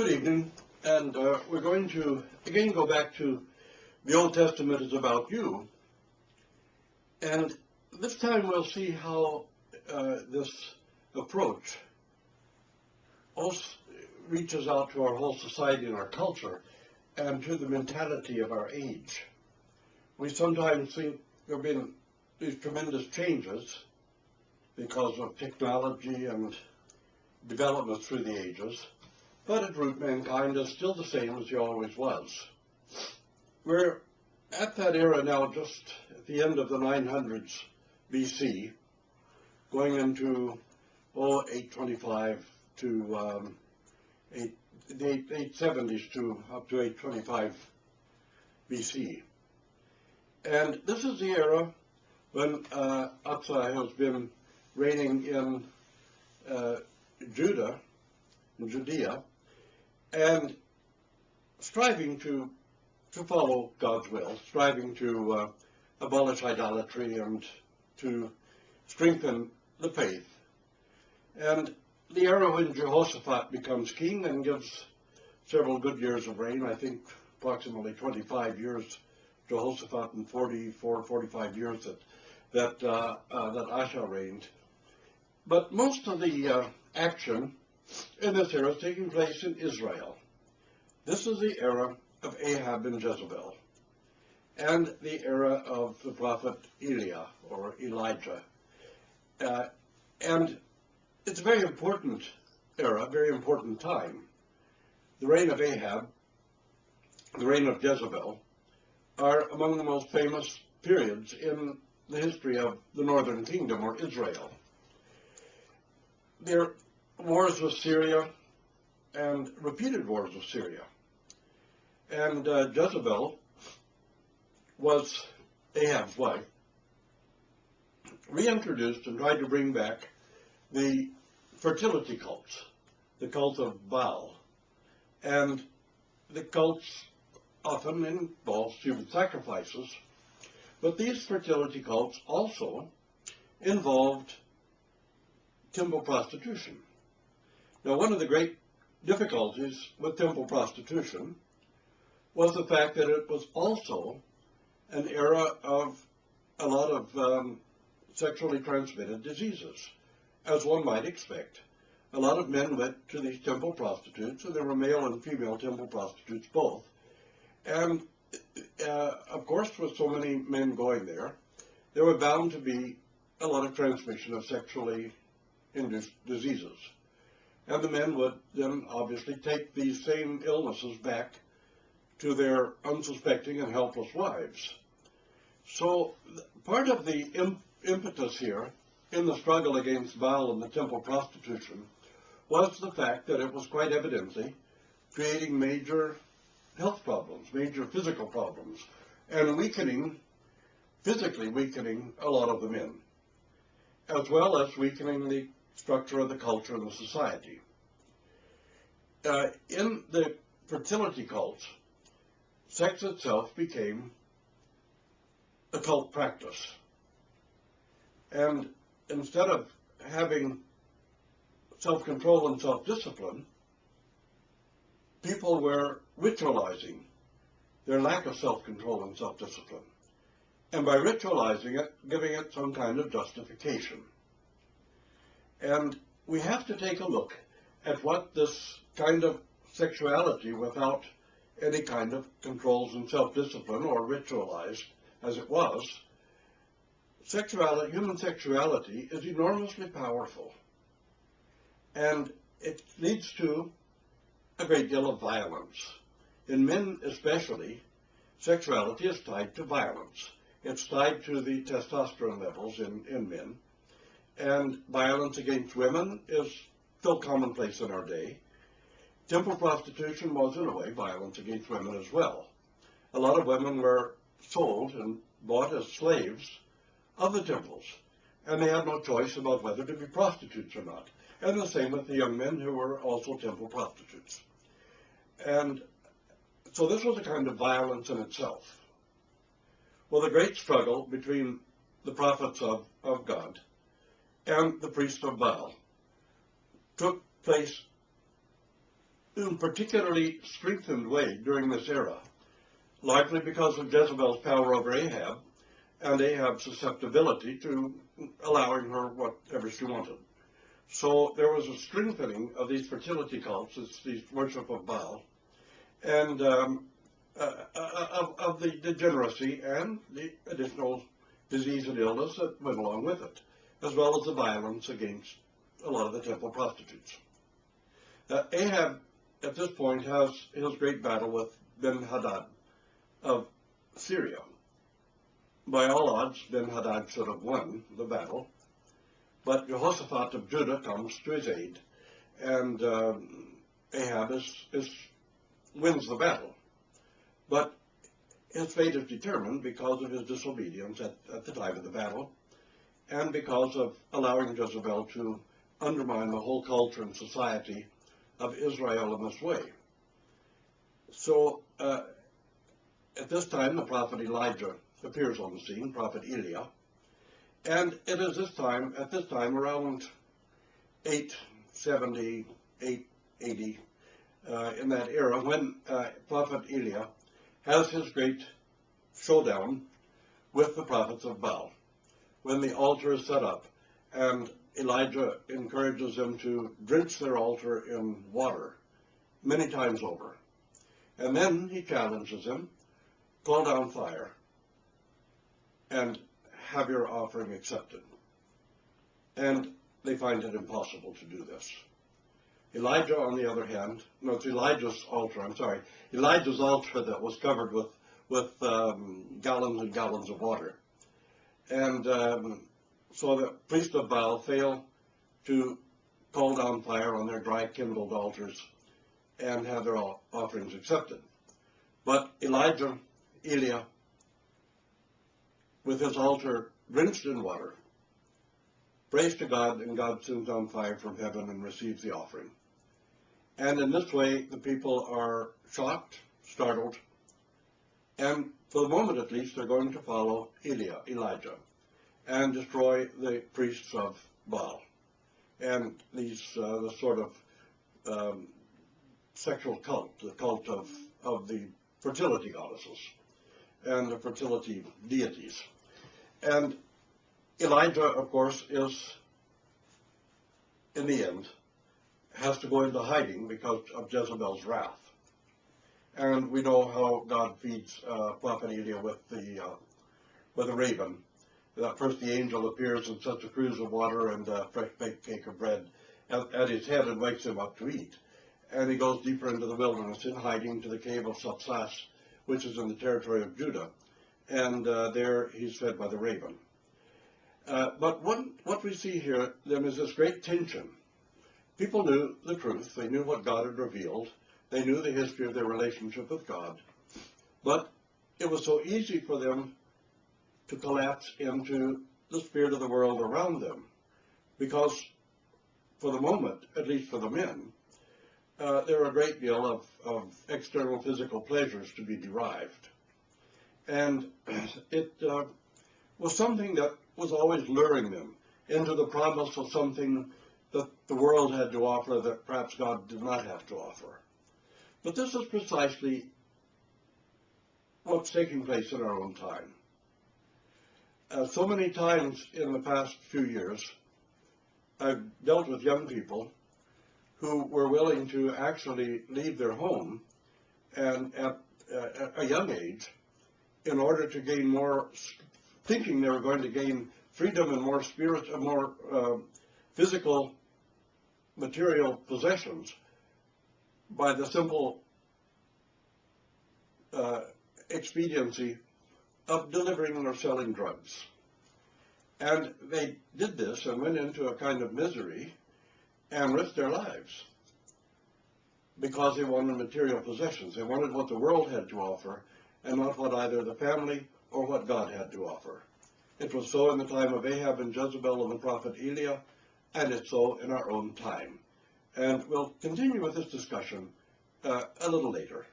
Good evening, and we're going to again go back to the Old Testament is about you, and this time we'll see how this approach also reaches out to our whole society and our culture and to the mentality of our age. We sometimes think there have been these tremendous changes because of technology and development through the ages, but at root mankind is still the same as he always was. We're at that era now, just at the end of the 900s BC, going into 825 to the 870s to up to 825 BC. And this is the era when Asa has been reigning in Judea, and striving to follow God's will, striving to abolish idolatry and to strengthen the faith. And the era when Jehoshaphat becomes king and gives several good years of reign, I think approximately 25 years Jehoshaphat and 45 years that Asa reigned. But most of the action in this era is taking place in Israel. This is the era of Ahab and Jezabel, and the era of the prophet Elia, or Elijah. And it's a very important era, very important time. The reign of Ahab, the reign of Jezebel, are among the most famous periods in the history of the northern kingdom, or Israel. There are wars with Syria and repeated wars with Syria. And Jezebel was Ahab's wife, reintroduced and tried to bring back the fertility cults, the cult of Baal. And the cults often involved human sacrifices, but these fertility cults also involved temple prostitution. Now, one of the great difficulties with temple prostitution was the fact that it was also an era of a lot of sexually transmitted diseases, as one might expect. A lot of men went to these temple prostitutes, and there were male and female temple prostitutes both. And of course, with so many men going there were bound to be a lot of transmission of sexually induced diseases. And the men would then obviously take these same illnesses back to their unsuspecting and helpless wives. So part of the impetus here in the struggle against Baal and the temple prostitution was the fact that it was quite evidently creating major health problems, major physical problems, and physically weakening a lot of the men, as well as weakening the structure of the culture and the society. In the fertility cults, sex itself became a cult practice. And instead of having self-control and self-discipline, people were ritualizing their lack of self-control and self-discipline. And by ritualizing it, giving it some kind of justification. And we have to take a look at what this kind of sexuality without any kind of controls and self-discipline, or ritualized as it was, human sexuality is enormously powerful. And it leads to a great deal of violence. In men especially, sexuality is tied to violence. It's tied to the testosterone levels in men. And violence against women is still commonplace in our day. Temple prostitution was, in a way, violence against women as well. A lot of women were sold and bought as slaves of the temples, and they had no choice about whether to be prostitutes or not. And the same with the young men who were also temple prostitutes. And so this was a kind of violence in itself. Well, the great struggle between the prophets of God and the priests of Baal took place in a particularly strengthened way during this era, likely because of Jezebel's power over Ahab and Ahab's susceptibility to allowing her whatever she wanted. So there was a strengthening of these fertility cults, these worship of Baal, and of the degeneracy and the additional disease and illness that went along with it, as well as the violence against a lot of the temple prostitutes. Ahab, at this point, has his great battle with Ben-Hadad of Syria. By all odds, Ben-Hadad should have won the battle, but Jehoshaphat of Judah comes to his aid, and Ahab wins the battle. But his fate is determined because of his disobedience at the time of the battle, and because of allowing Jezebel to undermine the whole culture and society of Israel in this way. So at this time, the prophet Elijah appears on the scene, prophet Elia, and it is at this time around 870, 880, in that era, when prophet Elia has his great showdown with the prophets of Baal, when the altar is set up, and Elijah encourages them to drench their altar in water many times over. And then he challenges them, call down fire, and have your offering accepted. And they find it impossible to do this. Elijah, on the other hand, no, it's Elijah's altar that was covered with gallons and gallons of water. And so the priests of Baal fail to call down fire on their dry kindled altars and have their offerings accepted. But Elia, with his altar drenched in water, prays to God, and God sends down fire from heaven and receives the offering. And in this way, the people are shocked, startled, and for the moment at least, they're going to follow Elijah, and destroy the priests of Baal and these the sort of sexual cult, the cult of the fertility goddesses and the fertility deities. And Elijah, of course, is, in the end, has to go into hiding because of Jezebel's wrath. And we know how God feeds prophet Elia with a raven. First the angel appears and sets a cruse of water and a fresh baked cake of bread at his head and wakes him up to eat. And he goes deeper into the wilderness in hiding to the cave of Sapsas, which is in the territory of Judah. And there he's fed by the raven. But what we see here then is this great tension. People knew the truth. They knew what God had revealed. They knew the history of their relationship with God. But it was so easy for them to collapse into the spirit of the world around them, because for the moment, at least for the men, there are a great deal of external physical pleasures to be derived. And it was something that was always luring them into the promise of something that the world had to offer that perhaps God did not have to offer. But this is precisely what's taking place in our own time. So many times in the past few years, I've dealt with young people who were willing to actually leave their home and at a young age in order to gain more, thinking they were going to gain freedom and more more physical material possessions by the simple expediency of delivering or selling drugs. And they did this and went into a kind of misery and risked their lives because they wanted material possessions. They wanted what the world had to offer and not what either the family or what God had to offer. It was so in the time of Ahab and Jezebel and the prophet Elia, and it's so in our own time. And we'll continue with this discussion a little later.